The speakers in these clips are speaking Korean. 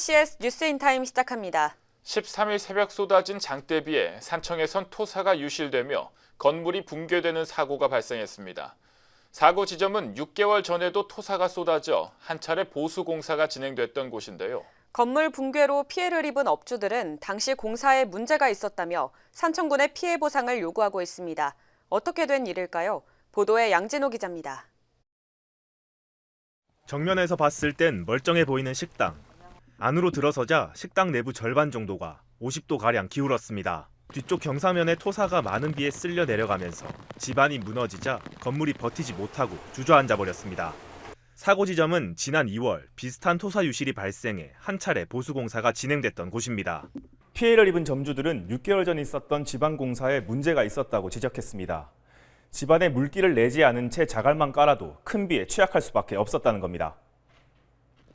CS 뉴스인타임 시작합니다. 13일 새벽 쏟아진 장대비에 산청에선 토사가 유실되며 건물이 붕괴되는 사고가 발생했습니다. 사고 지점은 6개월 전에도 토사가 쏟아져 한 차례 보수 공사가 진행됐던 곳인데요. 건물 붕괴로 피해를 입은 업주들은 당시 공사에 문제가 있었다며 산청군의 피해 보상을 요구하고 있습니다. 어떻게 된 일일까요? 보도에 양진호 기자입니다. 정면에서 봤을 땐 멀쩡해 보이는 식당. 안으로 들어서자 식당 내부 절반 정도가 50도가량 기울었습니다. 뒤쪽 경사면에 토사가 많은 비에 쓸려 내려가면서 집안이 무너지자 건물이 버티지 못하고 주저앉아 버렸습니다. 사고 지점은 지난 2월 비슷한 토사 유실이 발생해 한 차례 보수공사가 진행됐던 곳입니다. 피해를 입은 점주들은 6개월 전 있었던 지방공사에 문제가 있었다고 지적했습니다. 집안에 물기를 내지 않은 채 자갈만 깔아도 큰 비에 취약할 수밖에 없었다는 겁니다.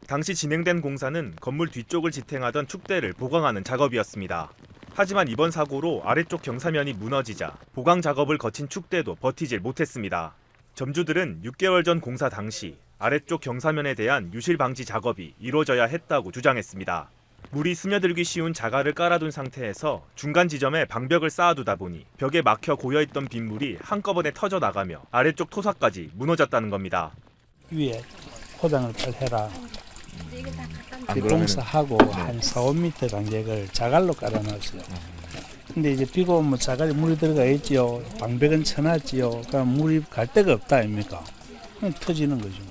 당시 진행된 공사는 건물 뒤쪽을 지탱하던 축대를 보강하는 작업이었습니다. 하지만 이번 사고로 아래쪽 경사면이 무너지자 보강 작업을 거친 축대도 버티질 못했습니다. 점주들은 6개월 전 공사 당시 아래쪽 경사면에 대한 유실 방지 작업이 이루어져야 했다고 주장했습니다. 물이 스며들기 쉬운 자갈을 깔아둔 상태에서 중간 지점에 방벽을 쌓아두다 보니 벽에 막혀 고여있던 빗물이 한꺼번에 터져 나가며 아래쪽 토사까지 무너졌다는 겁니다. 위에 포장을 빨리 해라. 공사하고 한 4, 5m 간격을 자갈로 깔아놨어요. 근데 이제 비가 오면 자갈에 물이 들어가 있지요. 방벽은 쳐놨지요. 그럼 물이 갈 데가 없다 아닙니까? 그럼 터지는 거죠.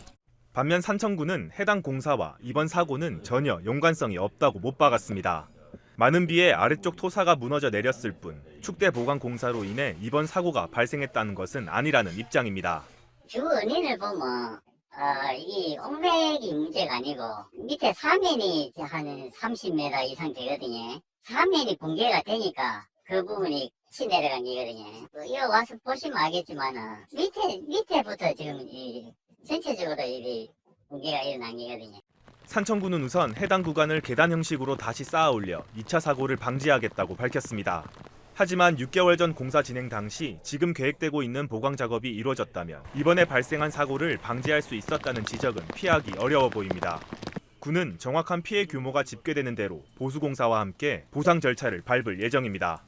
반면 산청구는 해당 공사와 이번 사고는 전혀 연관성이 없다고 못 박았습니다. 많은 비에 아래쪽 토사가 무너져 내렸을 뿐 축대 보강 공사로 인해 이번 사고가 발생했다는 것은 아니라는 입장입니다. 주 원인을 보면 이 옹백이 문제가 아니고 밑에 사면이 한 30m 이상 되거든요. 사면이 붕괴가 되니까 그 부분이 치 내려간 게거든요. 이거 와서 보시면 알겠지만은 밑에부터 지금 전체적으로 이 붕괴가 일어난 게거든요. 산청구는 우선 해당 구간을 계단 형식으로 다시 쌓아 올려 2차 사고를 방지하겠다고 밝혔습니다. 하지만 6개월 전 공사 진행 당시 지금 계획되고 있는 보강 작업이 이루어졌다면 이번에 발생한 사고를 방지할 수 있었다는 지적은 피하기 어려워 보입니다. 군은 정확한 피해 규모가 집계되는 대로 보수공사와 함께 보상 절차를 밟을 예정입니다.